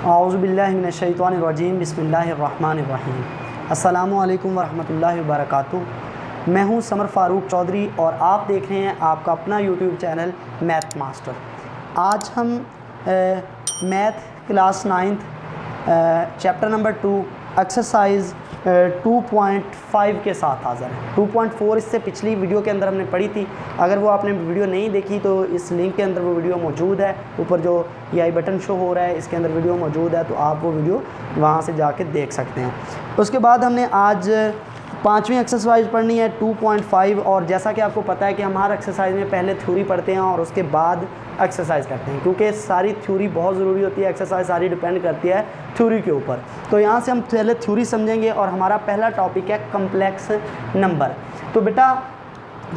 औज़ुबिल्लाहि मिनश्शैतानिर्रजीम बिस्मिल्लाहिर्रहमानिर्रहीम। अस्सलामु अलैकुम वरहमतुल्लाहि वबरकातुहू। मैं हूं समर फ़ारूक चौधरी और आप देख रहे हैं आपका अपना यूट्यूब चैनल मैथ मास्टर। आज हम math class 9th chapter number 2 exercise 2.5 के साथ हाज़िर है। 2.4 इससे पिछली वीडियो के अंदर हमने पढ़ी थी। अगर वो आपने वीडियो नहीं देखी तो इस लिंक के अंदर वो वीडियो मौजूद है। ऊपर जो ये आई बटन शो हो रहा है इसके अंदर वीडियो मौजूद है, तो आप वो वीडियो वहाँ से जाके देख सकते हैं। उसके बाद हमने आज 5वीं एक्सरसाइज पढ़नी है 2.5। और जैसा कि आपको पता है कि हम हर एक्सरसाइज में पहले थ्योरी पढ़ते हैं और उसके बाद एक्सरसाइज करते हैं, क्योंकि सारी थ्योरी बहुत ज़रूरी होती है। एक्सरसाइज सारी डिपेंड करती है थ्योरी के ऊपर। तो यहाँ से हम पहले थ्योरी समझेंगे और हमारा पहला टॉपिक है कम्प्लेक्स नंबर। तो बेटा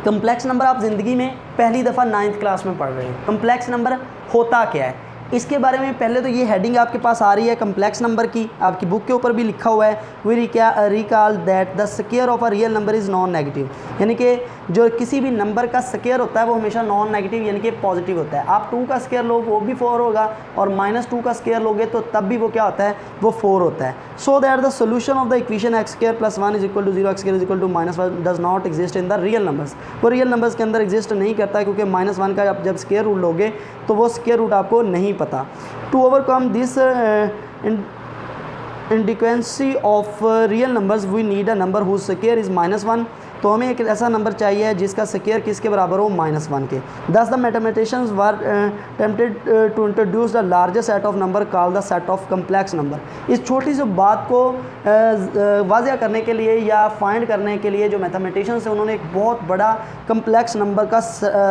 कम्प्लेक्स नंबर आप ज़िंदगी में पहली दफ़ा 9th क्लास में पढ़ रहे हैं। कम्प्लेक्स नंबर होता क्या है इसके बारे में पहले तो ये हेडिंग आपके पास आ रही है कम्प्लेक्स नंबर की, आपकी बुक के ऊपर भी लिखा हुआ है, we recall that the square of a real number is non negative. यानी कि जो किसी भी नंबर का स्क्वायर होता है वो हमेशा नॉन नेगेटिव यानी कि पॉजिटिव होता है। आप 2 का स्क्वायर लो वो भी 4 होगा और -2 का स्क्वायर लोगे तो तब भी वो क्या होता है, वो 4 होता है। So that the solution of the equation x square plus 1 is equal to 0 x square is equal to -1 does not exist in the real numbers. वो रियल नंबर्स के अंदर एग्जिस्ट नहीं करता है, क्योंकि -1 का आप जब स्क्वायर रूट लोगे तो वो स्क्वायर रूट आपको नहीं पता। To overcome this inadequacy of real numbers we need a number whose square is -1। तो हमें एक ऐसा नंबर चाहिए जिसका स्क्वायर किसके बराबर हो, -1 के। Thus the mathematicians were tempted to introduce the largest set of number called the set of complex number. इस छोटी सी बात को वाज़िया करने के लिए या फाइंड करने के लिए जो मैथमेटिशियंस हैं उन्होंने एक बहुत बड़ा कम्प्लेक्स नंबर का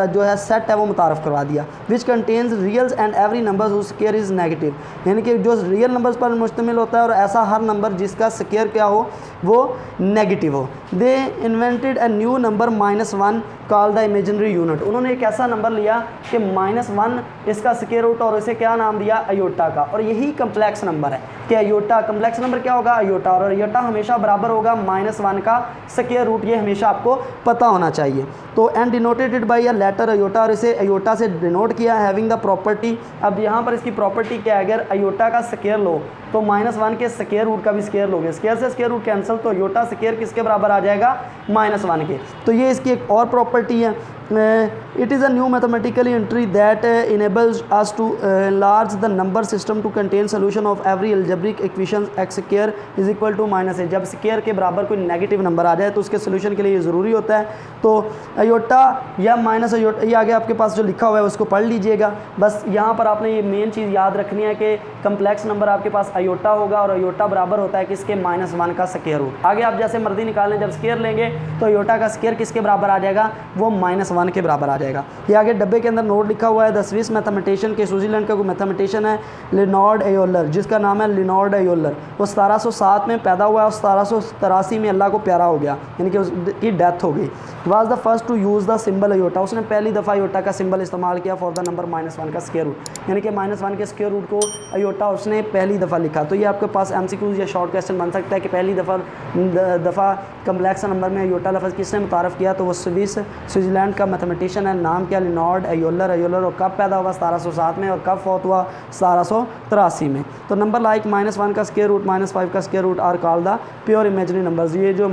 जो है सेट है वो मुतारफ़ करवा दिया, which contains reals and every number whose square is negative. यानी कि जो रियल नंबर्स पर मुश्तमिल होता है और ऐसा हर नंबर जिसका स्क्वायर क्या हो वो नेगेटिव हो। They invented a new number -1 called the imaginary unit. उन्होंने एक ऐसा नंबर लिया कि -1 इसका स्क्वायर रूट और इसे क्या नाम दिया, अयोटा का। और यही कम्प्लेक्स नंबर है कि अयोटा, कम्प्लेक्स नंबर क्या होगा, अयोटा। और अयोटा हमेशा बराबर होगा -1 का स्क्वायर रूट, ये हमेशा आपको पता होना चाहिए। तो and denoted by a letter iota, और इसे अयोटा से डिनोट किया, हैविंग द प्रॉपर्टी। अब यहाँ पर इसकी प्रॉपर्टी क्या है, अगर अयोटा का स्क्वायर लो तो -1 के स्क्वायर रूट का भी स्क्वायर लोगे, स्क्वायर से स्क्वायर रूट कैंसिल, तो अयोटा स्क्वायर किसके बराबर आ जाएगा, -1 के। तो ये इसकी एक और प्रॉपर्टी है। It is a new mathematical entry that enables us to enlarge the number system to contain solution of every algebraic equation x square is equal to -a। जब स्क्वायर के बराबर कोई नेगेटिव नंबर आ जाए तो उसके solution के लिए ये ज़रूरी होता है। तो अयोटा या माइनस अयोटा, ये आगे आपके पास जो लिखा हुआ है उसको पढ़ लीजिएगा। बस यहाँ पर आपने ये मेन चीज़ याद रखनी है कि कम्प्लेक्स नंबर आपके पास अयोटा होगा और अयोटा बराबर होता है किसके, -1 का स्क्वायर रूट। आगे आप जैसे मर्जी निकालें, जब स्क्वायर लेंगे तो अयोटा का स्क्वायर किसके बराबर आ जाएगा, वो -1 के बराबर आ जाएगा। ये आगे डब्बे के अंदर नोट लिखा हुआ है, द स्विस मैथमेटिशियन के स्विट्जरलैंड का कोई मैथमेटिशियन है लियोनार्ड एयोलर, जिसका नाम है लियोनार्ड एयोलर। वो 1707 में पैदा हुआ और 1783 में अल्लाह को प्यारा हो गया, यानी कि उसकी डेथ हो गई। Was the first to use the symbol iota. उसने पहली दफ़ा अयोटा का सिंबल इस्तेमाल किया फॉर द नंबर -1 का स्क्वायर रूट, यानी कि -1 के स्क्वायर रूट को अयोटा उसने पहली दफ़ा लिखा। तो ये आपके पास MCQs या शॉर्ट क्वेश्चन बन सकता है कि पहली दफ़ा कम्प्लेक्स नंबर में अयोटा लफ्ज़ किसने मुतारफ़ किया, तो वो स्विट्ज़रलैंड का मैथमेटिशियन है, नाम क्या, लियोनार्ड एयोलर। एयोलर और कब पैदा हुआ, 1707 में, और कब फौत हुआ, 1783 में। तो नंबर लाइक -1 का स्क्वायर रूट, -5 का square root are called the pure imaginary numbers. ये जो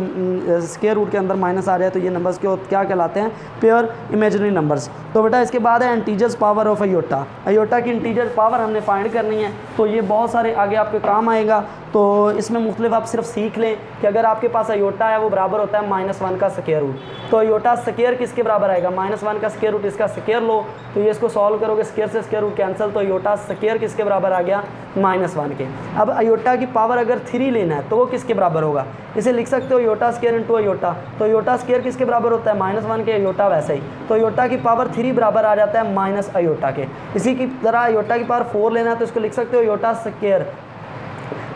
स्क्वायर रूट के अंदर माइनस आ जाए तो ये नंबर्स क्या कहलाते हैं, प्योर इमेजिनरी नंबर्स। तो बेटा इसके बाद है integers power of iota. Iota की इंटीजर पावर हमने फाइंड करनी है, तो ये बहुत सारे आगे आपके काम आएगा। तो इसमें मुख्तलिफ आप सिर्फ सीख लें कि अगर आपके पास अयोटा है वो बराबर होता है -1 का स्क्वायर रूट, तो अयोटा स्क्वायर किसके बराबर आएगा, -1 का स्क्वायर रूट, इसका स्क्वायर लो तो ये इसको सॉल्व करोगे, स्क्वायर से स्क्वायर रूट कैंसिल, तो अयोटा स्क्वायर किसके बराबर आ गया, -1 के। अब अयोटा की पावर अगर 3 लेना है तो वो किसके बराबर होगा, इसे लिख सकते हो अयोटा स्क्वायर इंटू अयोटा। तो अयोटा स्क्वायर किसके बराबर होता है, -1 के, अयोटा वैसे ही। तो अयोटा की पावर 3 बराबर आ जाता है माइनस अयोटा के। इसी की तरह अयोटा की पावर 4 लेना है तो इसको लिख सकते हो अयोटा स्क्वायर,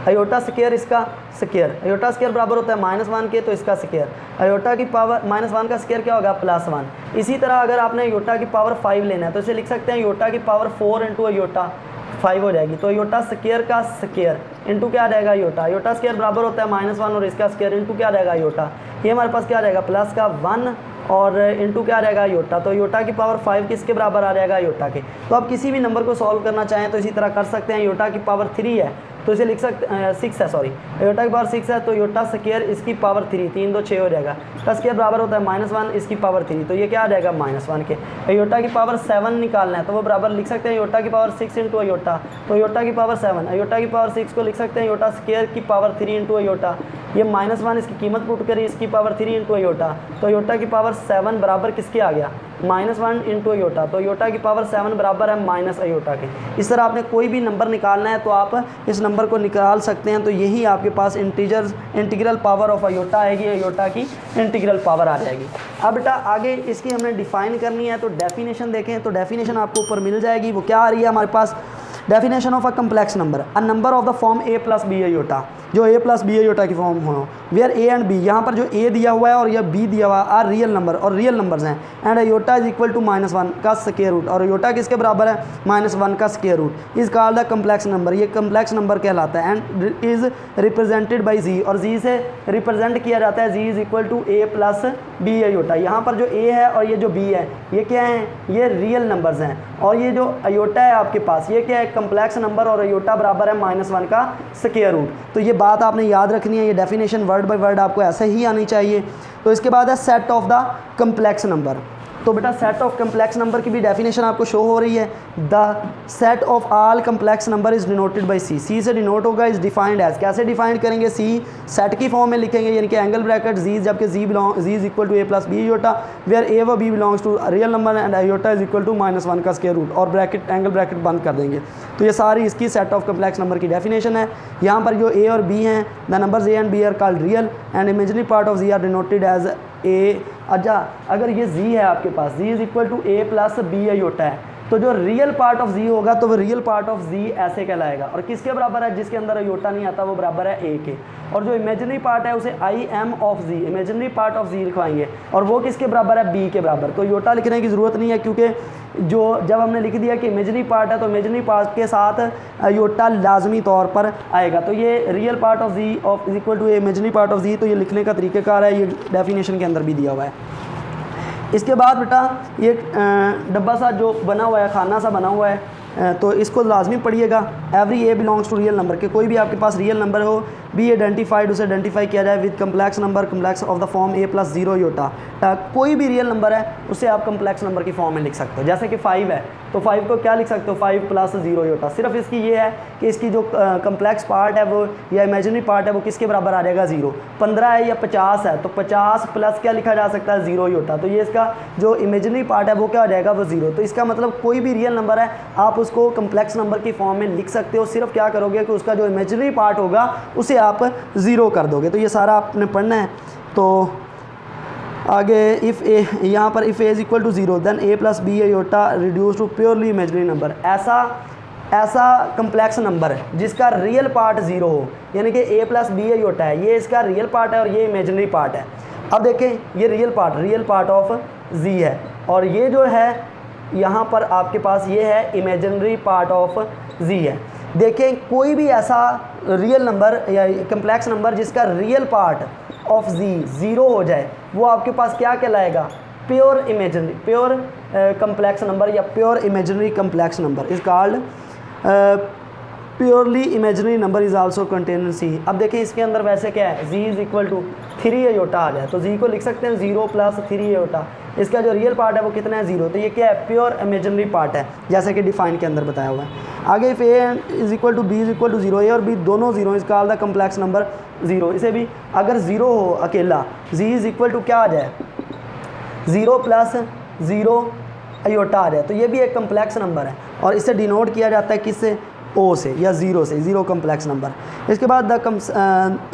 अयोटा स्क्वायर इसका स्क्वायर, अयोटा स्क्वायर बराबर होता है -1 के, तो इसका स्क्वायर, अयोटा की पावर -1 का स्क्वायर क्या होगा, +1। इसी तरह अगर आपने अयोटा की पावर 5 लेना है तो इसे लिख सकते हैं अयोटा की पावर 4 इंटू अयोटा 5 हो जाएगी। तो अयोटा स्क्वायर का स्क्वायर इंटू क्या आ जाएगा, अयोटा। अयोटा स्क्वायर बराबर होता है -1 और इसका स्क्वायर इंटू क्या आ जाएगा, अयोटा। ये हमारे पास क्या आ जाएगा, प्लस का 1 और इनटू क्या आ जाएगा आयोटा, तो आयोटा की पावर 5 किसके बराबर आ जाएगा आयोटा के। तो आप किसी भी नंबर को सॉल्व करना चाहें तो इसी तरह कर सकते हैं। आयोटा की पावर 3 है तो इसे लिख सकते 6 है, सॉरी आयोटा की पावर 6 है तो आयोटा स्क्वायर इसकी पावर 3, 3 2 6 हो जाएगा, का स्क्वायर बराबर होता है -1 इसकी पावर 3, तो ये क्या आ जाएगा -1 के। आयोटा की पावर 7 निकालना है तो वो बराबर लिख सकते हैं आयोटा की पावर 6 इंटू आयोटा, तो आयोटा की पावर 7, आयोटा की पावर 6 को लिख सकते हैं आयोटा स्क्वायर की पावर 3 इंटू आयोटा, ये -1 इसकी कीमत पुट करी इसकी पावर 3 इंटू आयोटा, तो आयोटा की पावर 7 बराबर किसके आ गया -1 इंटू आयोटा, तो आयोटा की पावर 7 बराबर है माइनस आयोटा के। इस तरह आपने कोई भी नंबर निकालना है तो आप इस नंबर को निकाल सकते हैं, तो यही आपके पास इंटीग्रल पावर ऑफ आयोटा आएगी, आयोटा की इंटीग्रल पावर आ जाएगी। अब बेटा आगे इसकी हमने डिफाइन करनी है, तो डेफिनेशन देखें तो डेफिनेशन आपको ऊपर मिल जाएगी। वो क्या आ रही है हमारे पास, definition of a complex number, a number of the form a plus B iota, जो a प्लस बी आयोटा की फॉर्म हो, वेयर a एंड b, यहाँ पर जो a दिया हुआ है और यह b दिया हुआ है आर रियल नंबर और रियल नंबर्स हैं, and iota is equal to -1 का स्क्वायर रूट, और आयोटा किसके बराबर है -1 का square root, is called the complex number, ये कम्प्लेक्स नंबर कहलाता है, and is represented by z, और z से रिप्रेजेंट किया जाता है, z is equal to a plus B iota. यहाँ पर जो a है और ये जो b है ये क्या है, ये रियल नंबर्स हैं, और ये जो आयोटा है आपके पास ये क्या है कम्प्लेक्स नंबर, और आयोटा बराबर है -1 का स्क्वायर रूट। तो ये बात आपने याद रखनी है, ये डेफिनेशन वर्ड बाय वर्ड आपको ऐसे ही आनी चाहिए। तो इसके बाद है set of the complex number, तो बेटा सेट ऑफ कम्प्लेक्स नंबर की भी डेफिनेशन आपको शो हो रही है, the set of all complex number is denoted by C, C से डिनोट होगा, इज डिफाइंड एज, कैसे डिफाइंड करेंगे, सी सेट की फॉर्म में लिखेंगे, यानी कि एंगल ब्रैकेट जी, जबकि G is equal to a plus B iota, where a व b belongs to real number and iota is equal to -1 का स्क्वायर रूट, और ब्रैकेट एंगल ब्रैकेट बंद कर देंगे। तो ये सारी इसकी सेट ऑफ कम्प्लेक्स नंबर की डेफिनेशन है। यहाँ पर जो a और b हैं, the numbers a and b are called real and imaginary part of z are denoted as a। अच्छा अगर ये z है आपके पास, z is equal to a plus B iota है, तो जो रियल पार्ट ऑफ z होगा तो वो रियल पार्ट ऑफ z ऐसे कहलाएगा, और किसके बराबर है, जिसके अंदर आयोटा नहीं आता वो बराबर है a के, और जो इमेजिनरी पार्ट है उसे I am of z, imaginary part of z लिखवाएंगे, और वो किसके बराबर है, b के बराबर। तो आयोटा लिखने की ज़रूरत नहीं है, क्योंकि जो जब हमने लिख दिया कि इमेजिनरी पार्ट है तो इमेजिनरी पार्ट के साथ आयोटा लाजमी तौर पर आएगा। तो ये real part of z of is equal to imaginary part of z, तो ये लिखने का तरीक़ेकार है, ये डेफिनेशन के अंदर भी दिया हुआ है। इसके बाद बेटा ये डब्बा सा जो बना हुआ है, खाना सा बना हुआ है, तो इसको लाजमी पढ़िएगा। Every a belongs to real number, के कोई भी आपके पास रियल नंबर हो बी आइडेंटिफाइड, उसे आइडेंटिफाई किया जाए with complex number, complex of the form a plus 0 iota. कोई भी रियल नंबर है उसे आप कम्प्लेक्स नंबर की फॉर्म में लिख सकते हो, जैसे कि 5 है तो 5 को क्या लिख सकते हो, 5 प्लस 0 आयोटा। सिर्फ इसकी ये है कि इसकी जो कम्प्लेक्स पार्ट है वो या इमेजिनरी पार्ट है वो किसके बराबर आ जाएगा, 0। 15 है या 50 है तो 50 प्लस क्या लिखा जा सकता है, 0 आयोटा। तो ये इसका जो इमेजिनरी पार्ट है वो क्या हो जाएगा, वो 0। तो इसका मतलब कोई भी रियल नंबर है आप उसको कम्प्लेक्स नंबर की फॉर्म में लिख सकते हो, सिर्फ क्या करोगे कि उसका जो इमेजिनरी पार्ट होगा उसे आप 0 कर दोगे। तो ये सारा आपने पढ़ना है। तो आगे इफ़ ए, यहाँ पर if a is equal to 0 then a plus B iota reduce to purely imaginary number, ऐसा कम्प्लेक्स नंबर है जिसका रियल पार्ट 0 हो, यानी कि a प्लस बी आयोटा है, ये इसका रियल पार्ट है और ये इमेजिनरी पार्ट है। अब देखें ये रियल पार्ट ऑफ z है, और ये जो है यहाँ पर आपके पास ये है इमेजिनरी पार्ट ऑफ z है। देखें कोई भी ऐसा रियल नंबर या कम्प्लेक्स नंबर जिसका रियल पार्ट ऑफ z 0 हो जाए वो आपके पास क्या कहलाएगा, pure imaginary, pure complex number या pure imaginary complex number is called purely imaginary number is also contain in C. अब देखिए इसके अंदर वैसे क्या है, z is equal to 3 iota आ जाए तो z को लिख सकते हैं 0 प्लस 3 आयोटा, इसका जो रियल पार्ट है वो कितना है, 0। तो ये क्या है, प्योर इमेजिनरी पार्ट है, जैसे कि डिफाइन के अंदर बताया हुआ है। आगे if a is equal to b is equal to 0, a और b दोनों 0 is called the complex number 0। इसे भी अगर 0 हो अकेला, z इज इक्वल टू क्या आ जाए, 0 प्लस 0 आयोटा आ जाए, तो ये भी एक कम्प्लेक्स नंबर है, और इसे डिनोट किया जाता है किससे, ओ से या 0 से, 0 कम्प्लेक्स नंबर। इसके बाद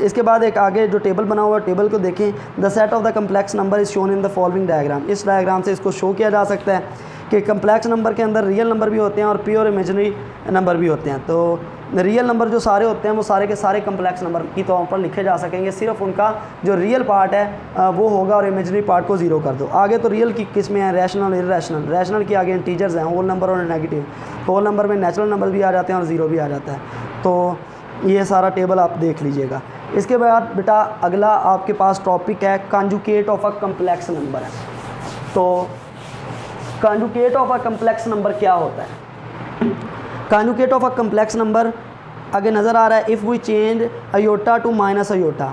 इसके बाद एक आगे जो टेबल बना हुआ है, टेबल को देखें, the set of the complex number is shown in the following diagram. इस डायग्राम से इसको शो किया जा सकता है कि कम्प्लेक्स नंबर के अंदर रियल नंबर भी होते हैं और प्योर इमेजिनरी नंबर भी होते हैं। तो रियल नंबर जो सारे होते हैं वो सारे के सारे कम्प्लेक्स नंबर की तौर पर लिखे जा सकेंगे, सिर्फ उनका जो रियल पार्ट है वो होगा और इमेजिनरी पार्ट को 0 कर दो। आगे तो रियल की किस्में हैं, रैशनल, इरैशनल। रैशनल की आगे इंटीजर्स हैं, होल नंबर और नेगेटिव। होल नंबर में नेचुरल नंबर भी आ जाते हैं और 0 भी आ जाता है। तो ये सारा टेबल आप देख लीजिएगा। इसके बाद बेटा अगला आपके पास टॉपिक है conjugate of a complex number है। तो conjugate of a complex number क्या होता है? Conjugate of a complex number आगे नज़र आ रहा है, if we change iota to minus iota,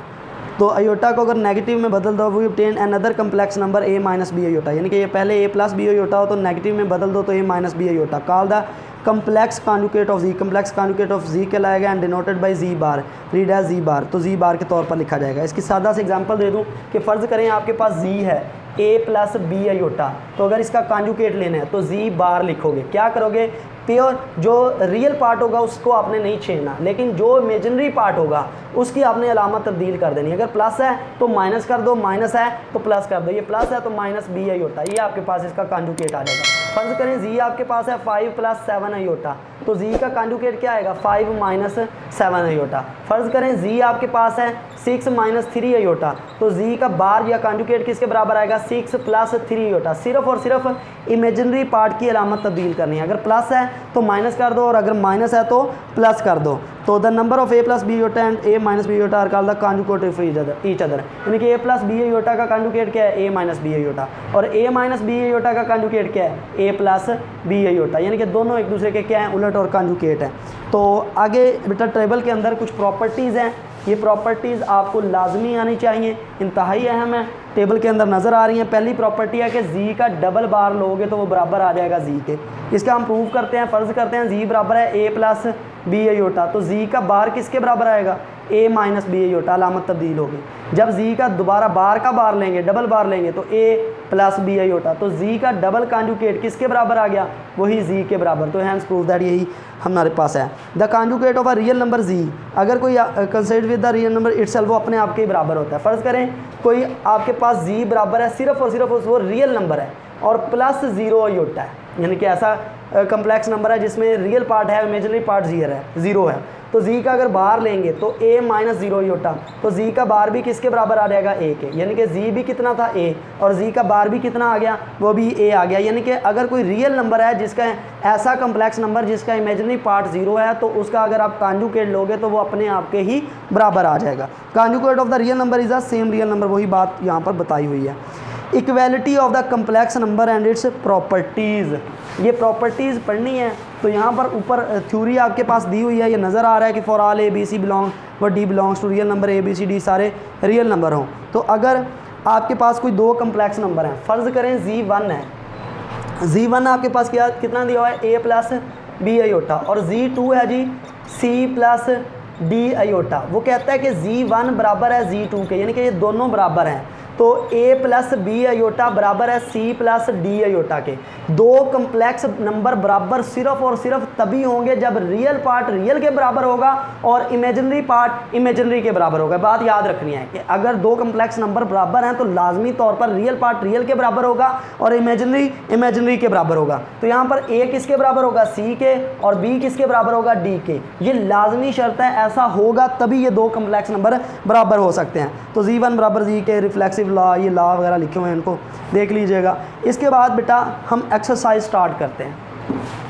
तो अयोटा को अगर नेगेटिव में बदल दो, we obtain another complex number a minus b iota, यानी कि ये पहले a प्लस बी अयोटा हो तो नेगेटिव में बदल दो तो a minus b iota, call the complex conjugate of z, complex conjugate of z कहलाएगा and denoted by z bar, read as z bar, तो z बार के तौर पर लिखा जाएगा। इसकी सादा से एग्जांपल दे दूं कि फ़र्ज़ करें आपके पास z है a प्लस बी अयोटा, तो अगर इसका कॉन्जुगेट लेना है तो z बार लिखोगे। क्या करोगे? प्योर जो रियल पार्ट होगा उसको आपने नहीं छेड़ना, लेकिन जो इमेजिनरी पार्ट होगा उसकी आपने अलामत तब्दील कर देनी। अगर प्लस है तो माइनस कर दो, माइनस है तो प्लस कर दो, ये प्लस है तो माइनस बी अयोटा, ये आपके पास इसका कॉन्जुगेट आ जाएगा। फर्ज करें z आपके पास है 5 प्लस 7 अयोटा, तो z का कॉन्जुगेट क्या आएगा? 5 माइनस 7 अयोटा। फर्ज करें z आपके पास है 6 माइनस 3 अयोटा, तो z का बार या कॉन्जुगेट किसके बराबर आएगा? 6 प्लस 3 अयोटा। सिर्फ और सिर्फ इमेजिनरी पार्ट की अलामत तब्दील करनी है, अगर प्लस है तो माइनस कर दो और अगर माइनस है तो प्लस कर दो। तो the number of a plus b iota and a minus b iota are called the conjugate of each other, यानी कि a प्लस बी अयोटा का कॉन्जुगेट क्या है? a माइनस बी अयोटा, और a माइनस बी अयोटा का conjugate क्या है? a plus b iota, यानी कि दोनों एक दूसरे के क्या हैं? उलट और कॉन्जुगेट हैं। तो आगे बेटा टेबल के अंदर कुछ प्रॉपर्टीज़ हैं, ये प्रॉपर्टीज़ आपको लाजमी आनी चाहिए, इंतहाई अहम है, टेबल के अंदर नज़र आ रही हैं। पहली प्रॉपर्टी है कि z का डबल बार लोगे तो वो बराबर आ जाएगा z के। इसका हम प्रूव करते हैं, फ़र्ज़ करते हैं z बराबर है a प्लस बी अयोटा, तो z का बार किसके बराबर आएगा? a माइनस बी अयोटा, अलामत तब्दील होगी। जब z का दोबारा बार का बार लेंगे, डबल बार लेंगे तो a प्लस बी अयोटा, तो z का डबल कॉन्जुगेट किसके बराबर आ गया? वही z के बराबर। तो हैंस प्रूव दैट यही हमारे पास है। The conjugate of a real number z, अगर कोई consider with the real number itself, वो अपने आप के बराबर होता है। फ़र्ज़ करें कोई आपके पास z बराबर है, सिर्फ और सिर्फ वो रियल नंबर है और प्लस 0 अयोटा है, यानी कि ऐसा कम्प्लेक्स नंबर है जिसमें रियल पार्ट है, इमेजिनरी पार्ट ज़ीरो है, तो z का अगर बाहर लेंगे तो a माइनस 0 अयोटा, तो z का बार भी किसके बराबर आ जाएगा? a के, यानी कि z भी कितना था? a, और z का बार भी कितना आ गया? वो भी a आ गया। यानी कि अगर कोई रियल नंबर है जिसका ऐसा कम्प्लेक्स नंबर जिसका इमेजिनरी पार्ट 0 है, तो उसका अगर आप कॉन्जुगेट लोगे तो वो अपने आप के ही बराबर आ जाएगा। Conjugate of the real number is the same real number, वही बात यहाँ पर बताई हुई है। Equality of the complex number and it's properties, ये प्रॉपर्टीज़ पढ़नी है। तो यहाँ पर ऊपर थ्योरी आपके पास दी हुई है, ये नज़र आ रहा है कि for all A B C belong व D belongs to real number, A B C D सारे रियल नंबर हों। तो अगर आपके पास कोई दो कम्प्लेक्स नंबर हैं, फ़र्ज़ करें z1 है, z1 आपके पास कितना दिया हुआ है? a प्लस बी अयोटा, और z2 है जी c प्लस डी अयोटा। वो कहता है कि z1 बराबर है z2 के, यानी कि ये दोनों बराबर हैं, तो a प्लस बी अयोटा बराबर है c प्लस डी अयोटा के। दो कम्प्लेक्स नंबर बराबर सिर्फ और सिर्फ तभी होंगे जब रियल पार्ट रियल के बराबर होगा और इमेजिनरी पार्ट इमेजिनरी के बराबर होगा। बात याद रखनी है कि अगर दो कम्प्लेक्स नंबर बराबर हैं तो लाजमी तौर पर रियल पार्ट रियल के बराबर होगा और इमेजिनरी इमेजिनरी के बराबर होगा। तो यहाँ पर a किसके बराबर होगा? c के, और b किसके बराबर होगा? d के। ये लाजमी शर्त है, ऐसा होगा तभी ये दो कम्प्लेक्स नंबर बराबर हो सकते हैं। तो z1 बराबर z के, रिफ्लेक्सिव लॉ, ये लॉ वगैरह लिखे हुए हैं, इनको देख लीजिएगा। इसके बाद बेटा हम एक्सरसाइज स्टार्ट करते हैं।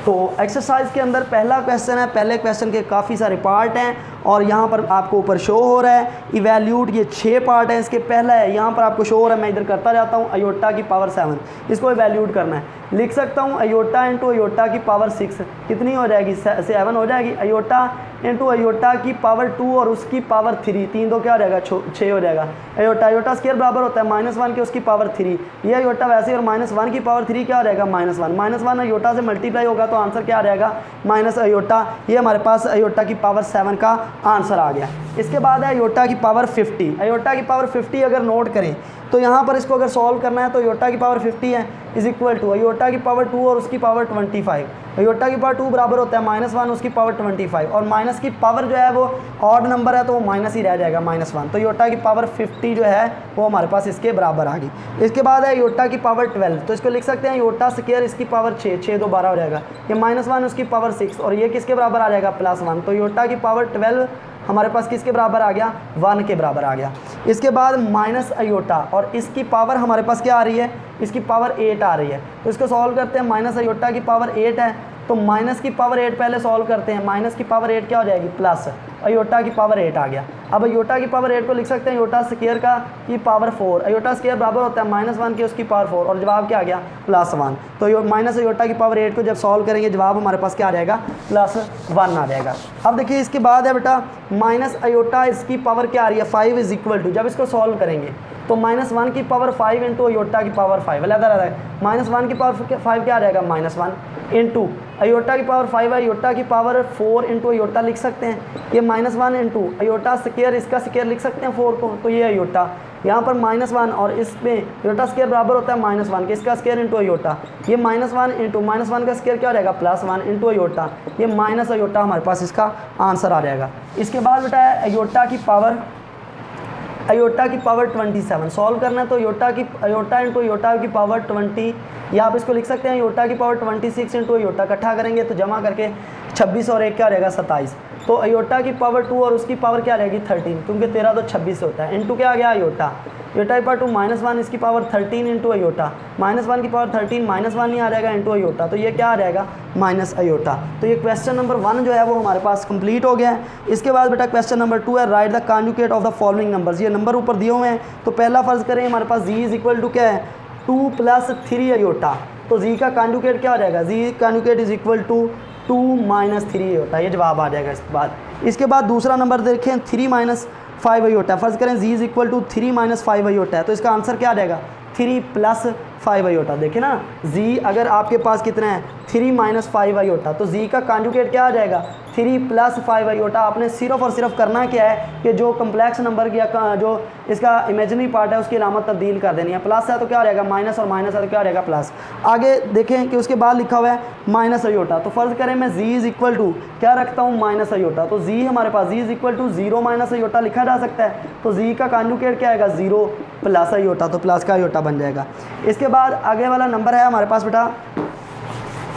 तो एक्सरसाइज के अंदर पहला क्वेश्चन है, पहले क्वेश्चन के काफ़ी सारे पार्ट हैं और यहाँ पर आपको ऊपर शो हो रहा है इवैल्यूट, ये 6 पार्ट हैं। इसके पहला है, यहाँ पर आपको शो हो रहा है, मैं इधर करता जाता हूँ, अयोटा की पावर 7, इसको इवैल्यूट करना है। लिख सकता हूँ अयोटा इंटू अयोटा की पावर 6 कितनी हो जाएगी? 7 हो जाएगी। अयोटा इंटू अयोटा की पावर 2 और उसकी पावर 3, 3 तो क्या हो जाएगा? 6 हो जाएगा। अयोटा स्क्वायर बराबर होता है -1 के उसकी पावर 3, ये अयोटा वैसे, और -1 की पावर 3 क्या हो जाएगा? -1 अयोटा से मल्टीप्लाई होगा तो आंसर क्या आ जाएगा? Minus iota. ये हमारे पास अयोटा की पावर 7 का आंसर आ गया। इसके बाद है अयोटा की पावर 50। अयोटा की पावर 50 अगर नोट करें तो यहाँ पर इसको अगर सॉल्व करना है तो अयोटा की पावर 50 है इज इक्वल टू अयोटा की पावर 2 और उसकी पावर 25। अयोटा की पावर 2 बराबर होता है -1 उसकी पावर 25, और माइनस की पावर जो है वो ऑड नंबर है तो वो माइनस ही रह जाएगा -1। तो अयोटा की पावर 50 जो है वो हमारे पास इसके बराबर आ गई। इसके बाद है अयोटा की पावर 12, तो इसको लिख सकते हैं अयोटा स्क्वायर इसकी पावर 6 2 12 हो जाएगा। ये -1 उसकी पावर 6 और ये किसके बराबर आ जाएगा? +1। तो अयोटा की पावर 12 हमारे पास किसके बराबर आ गया? 1 के बराबर आ गया। इसके बाद माइनस अयोटा और इसकी पावर हमारे पास क्या आ रही है, इसकी पावर 8 आ रही है। तो इसको सॉल्व करते हैं, माइनस अयोटा की पावर 8 है तो माइनस की पावर 8 पहले सॉल्व करते हैं। माइनस की पावर 8 क्या हो जाएगी, प्लस अयोटा की पावर 8 आ गया। अब अयोटा की पावर 8 को लिख सकते हैं अयोटा स्क्वायर का की पावर 4। अयोटा स्क्वायर बराबर होता है -1 की उसकी पावर 4 और जवाब क्या आ गया, +1। तो माइनस अयोटा की पावर 8 को जब सॉल्व करेंगे जवाब हमारे पास क्या आ जाएगा, +1 आ जाएगा। अब देखिए इसके बाद है बेटा माइनस अयोटा, इसकी पावर क्या आ रही है 5 इज इक्वल टू, जब इसको सॉल्व करेंगे तो -1 की पावर 5 इंटू अयोटा की पावर 5 अलग रहता है। -1 की पावर 5 क्या आ जाएगा, -1 इंटू अयोटा की पावर 5 है, अयोटा की पावर 4 इंटू अयोटा लिख सकते हैं। ये -1 इंटू अयोटा स्क्वायर, इसका स्क्वायर लिख सकते हैं 4 को, तो ये अयोटा यहाँ पर -1 और इसमें अयोटा स्क्वायर बराबर होता है -1 के, इसका स्क्वायर इंटू अयोटा। ये -1 इंटू -1 का स्क्वायर क्या हो जाएगा, +1 इंटू अयोटा। ये माइनस अयोटा हमारे पास इसका आंसर आ जाएगा। इसके बाद बेटा है अयोटा की पावर 27 सॉल्व करना है तो अयोटा इंटू अयोटा की पावर 20, या आप इसको लिख सकते हैं अयोटा की पावर 26 इंटू अयोटा, इकट्ठा करेंगे तो जमा करके 26 और 1 क्या रहेगा 27। तो अयोटा की पावर 2 और उसकी पावर क्या रहेगी 13, क्योंकि 13 तो 26 होता है, इंटू क्या आ गया अयोटा की पावर 2 -1 इसकी पावर 13 इंटू अयोटा, -1 की पावर 13 -1 नहीं आ जाएगा इंटू अयोटा, तो ये क्या आ जाएगा माइनस अयोटा। तो ये क्वेश्चन नंबर 1 जो है वो हमारे पास कंप्लीट हो गया है। इसके बाद बेटा क्वेश्चन नंबर 2 है right the conjugate of the following numbers. ये नंबर ऊपर दिए हुए हैं, तो पहला फर्ज करें हमारे पास z इज इक्वल टू क्या है 2 + 3 अयोटा, तो z का कॉन्जुगेट क्या हो जाएगा, z conjugate is equal to 2 - 3 iota, ये जवाब आ जाएगा इसके बाद। इसके बाद दूसरा नंबर देखें 3 - 5 अयोटा, फर्ज करें z is equal to 3 - 5 iota है, तो इसका आंसर क्या आ जाएगा 3 + 5 अयोटा। देखिए ना z अगर आपके पास कितना है 3 - 5 अयोटा, तो z का कॉन्जुगेट क्या आ जाएगा 3 + 5 अयोटा। आपने सिर्फ और सिर्फ करना क्या है कि जो कम्प्लेक्स नंबर या जो इसका इमेजिनरी पार्ट है उसकी अलामत तब्दील कर देनी है। प्लस है तो क्या हो जाएगा माइनस, और माइनस है तो क्या हो जाएगा प्लस। आगे देखें कि उसके बाद लिखा हुआ है माइनस अयोटा, तो फर्ज करें मैं z इज इक्वल टू क्या रखता हूँ माइनस अयोटा, तो z हमारे पास z is equal to 0 - iota लिखा जा सकता है, तो z का कॉन्जुगेट क्या आएगा 0 + अयोटा, तो प्लस का अयोटा बन जाएगा। इसके बाद आगे वाला नंबर है हमारे पास बेटा,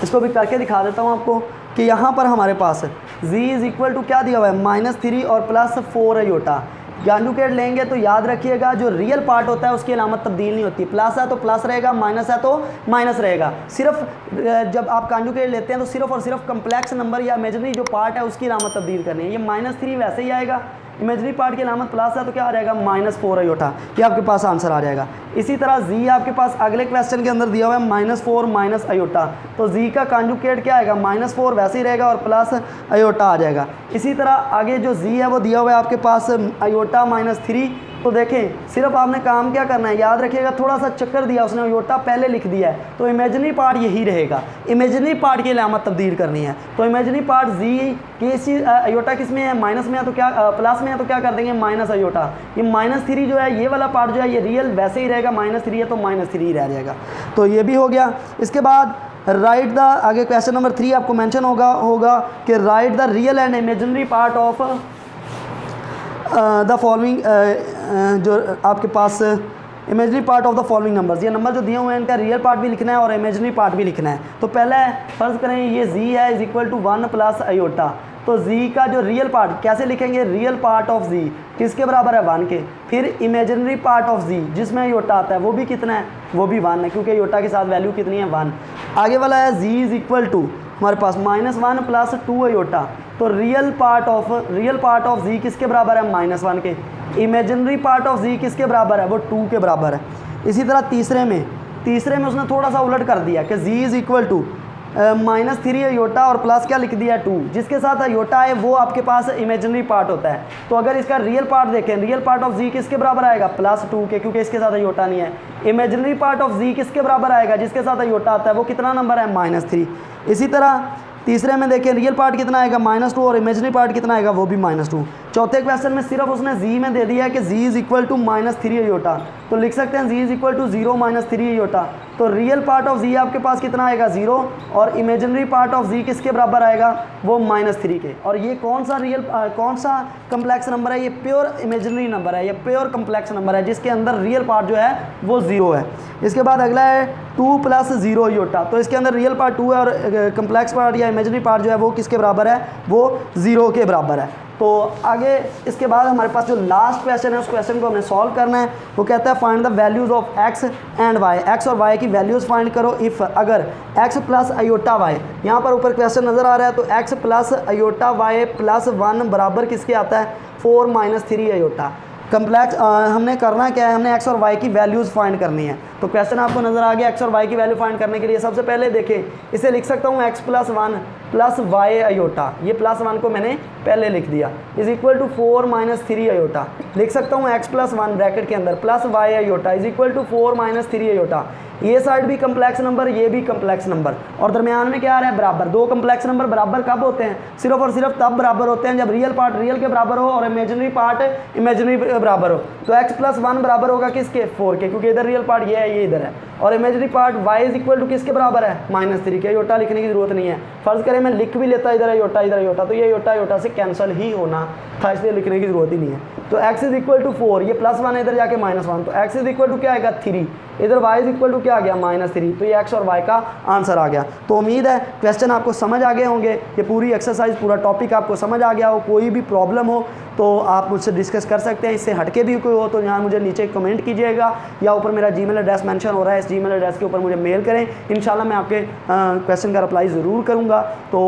इसको भी करके दिखा देता हूँ आपको कि यहाँ पर हमारे पास z इज इक्वल टू क्या दिया हुआ है -3 और +4 अयोटा। कॉन्जुगेट लेंगे तो याद रखिएगा जो रियल पार्ट होता है उसकी अलामत तब्दील नहीं होती, प्लस है तो प्लस रहेगा, माइनस है तो माइनस रहेगा। सिर्फ जब आप कॉन्जुगेट लेते हैं तो सिर्फ और सिर्फ कम्प्लेक्स नंबर या इमेजिनरी जो पार्ट है उसकी अलामत तब्दील करनी है। ये -3 वैसे ही आएगा, इमेजनरी पार्ट की अलामत प्लस है तो क्या आ जाएगा -4 अयोटा, ये आपके पास आंसर आ जाएगा। इसी तरह z आपके पास अगले क्वेश्चन के अंदर दिया हुआ है -4 - अयोटा, तो z का कॉन्जुगेट क्या आएगा -4 वैसे ही रहेगा और प्लस अयोटा आ जाएगा। इसी तरह आगे जो z है वो दिया हुआ है आपके पास अयोटा -3, तो देखें सिर्फ आपने काम क्या करना है, याद रखिएगा थोड़ा सा चक्कर दिया उसने, अयोटा पहले लिख दिया है तो इमेजिनरी पार्ट यही रहेगा, इमेजिनरी पार्ट की अलामत तब्दील करनी है। तो इमेजिनरी पार्ट z की अयोटा किस में है माइनस में है, तो क्या प्लस में है तो क्या कर देंगे माइनस अयोटा। ये -3 जो है ये वाला पार्ट जो है ये रियल वैसे ही रहेगा, -3 है तो -3 ही रह जाएगा, तो ये भी हो गया। इसके बाद राइट द आगे क्वेश्चन नंबर 3 आपको मेंशन होगा कि write the real and imaginary part of the following, जो आपके पास imaginary part of the following numbers, ये नंबर जो दिए हुए हैं इनका रियल पार्ट भी लिखना है और इमेजनरी पार्ट भी लिखना है। तो पहले फर्ज करें ये z है इज इक्वल टू 1 + अयोटा, तो z का जो रियल पार्ट कैसे लिखेंगे, रियल पार्ट ऑफ z किसके बराबर है 1 के, फिर इमेजनरी पार्ट ऑफ z जिसमें अयोटा आता है वो भी कितना है, वो भी 1 है क्योंकि अयोटा के साथ वैल्यू कितनी है 1। आगे वाला है z इज इक्वल टू हमारे पास -1 + 2 अयोटा, तो रियल पार्ट ऑफ z किसके बराबर है -1 के, इमेजिनरी पार्ट ऑफ z किसके बराबर है वो 2 के बराबर है। इसी तरह तीसरे में उसने थोड़ा सा उलट कर दिया कि z is equal to -3 iota और प्लस क्या लिख दिया 2, जिसके साथ अयोटा है वो आपके पास इमेजिनरी पार्ट होता है। तो अगर इसका रियल पार्ट देखें, रियल पार्ट ऑफ z किसके बराबर आएगा +2 के, क्योंकि इसके साथ अयोटा नहीं है। इमेजिनरी पार्ट ऑफ z किसके बराबर आएगा, जिसके साथ अयोटा आता है वो कितना नंबर है -3। इसी तरह तीसरे में देखें रियल पार्ट कितना आएगा -2 और इमेजिनरी पार्ट कितना आएगा वो भी -2। चौथे क्वेश्चन में सिर्फ उसने z में दे दिया है कि z is equal to -3 iota, तो लिख सकते हैं z is equal to 0 - 3 iota. तो रियल पार्ट ऑफ z आपके पास कितना आएगा 0 और इमेजिनरी पार्ट ऑफ z किसके बराबर आएगा वो -3 के। और ये कौन सा कम्प्लेक्स नंबर है, ये प्योर इमेजिनरी नंबर है, ये प्योर कम्प्लेक्स नंबर है जिसके अंदर रियल पार्ट जो है वो 0 है। इसके बाद अगला है 2 + 0 अयोटा, तो इसके अंदर रियल पार्ट 2 है और कम्प्लेक्स पार्ट या इमेजिनरी पार्ट जो है वो किसके बराबर है वो 0 के बराबर है। तो आगे इसके बाद हमारे पास जो लास्ट क्वेश्चन है उस क्वेश्चन को हमने सॉल्व करना है। वो कहता है find the values of x and y, x और वाई की वैल्यूज़ फाइंड करो इफ़ अगर एक्स प्लस अयोटा वाई, यहाँ पर ऊपर क्वेश्चन नज़र आ रहा है, तो x plus iota y plus 1 बराबर किसके आता है 4 माइनस 3 अयोटा। कम्प्लेक्स हमने करना क्या है, हमने एक्स और वाई की वैल्यूज़ फाइंड करनी है। तो क्वेश्चन आपको नज़र आ गया। एक्स और वाई की वैल्यू फाइंड करने के लिए सबसे पहले देखें, इसे लिख सकता हूँ x plus 1 plus y iota, ये प्लस 1 को मैंने पहले लिख दिया, is equal to 4 minus 3 iota. लिख सकता हूँ एक्स प्लस 1 ब्रैकेट के अंदर plus y iota is equal to 4 minus 3 iota. ये साइड भी कम्प्लेक्स नंबर, ये भी कम्प्लेक्स नंबर, और दरमियान में क्या आ रहा है बराबर। दो कम्प्लेक्स नंबर बराबर कब होते हैं, सिर्फ और सिर्फ तब बराबर होते हैं जब रियल पार्ट रियल के बराबर हो और इमेजिनरी पार्ट इमेजिनरी बराबर हो। तो x प्लस 1 बराबर होगा किसके 4 के, क्योंकि इधर रियल पार्ट ये है, ये इधर है, और imaginary part y is equal to किसके बराबर है -3 के। योटा लिखने की जरूरत नहीं है, फर्ज करें मैं लिख भी लेता इधर योटा इधर योटा, तो ये योटा योटा से कैंसिल ही होना था, इसलिए लिखने की जरूरत ही नहीं है। तो x इज इक्वल टू 4, ये प्लस 1 है इधर जाके -1, तो x इज इक्वल टू क्या आएगा 3, इधर y इज इक्वल टू क्या आ गया -3, तो ये x और y का आंसर आ गया। तो उम्मीद है क्वेश्चन आपको समझ आ गए होंगे, ये पूरी एक्सरसाइज पूरा टॉपिक आपको समझ आ गया हो। कोई भी प्रॉब्लम हो तो आप मुझसे डिस्कस कर सकते हैं, इससे हटके भी कोई हो तो यहाँ मुझे नीचे कमेंट कीजिएगा, या ऊपर मेरा जीमेल एड्रेस मेंशन हो रहा है, इस जीमेल एड्रेस के ऊपर मुझे मेल करें, इंशाल्लाह मैं आपके क्वेश्चन का रिप्लाई ज़रूर करूँगा। तो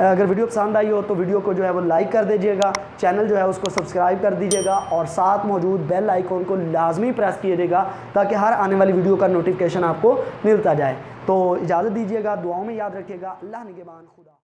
अगर वीडियो पसंद आई हो तो वीडियो को जो है वो लाइक कर दीजिएगा, चैनल जो है उसको सब्सक्राइब कर दीजिएगा, और साथ मौजूद बेल आइकॉन को लाजमी प्रेस कीजिएगा ताकि हर आने वाली वीडियो का नोटिफिकेशन आपको मिलता जाए। तो इजाज़त दीजिएगा, दुआओं में याद रखिएगा। अल्लाह निगहबान, खुदा।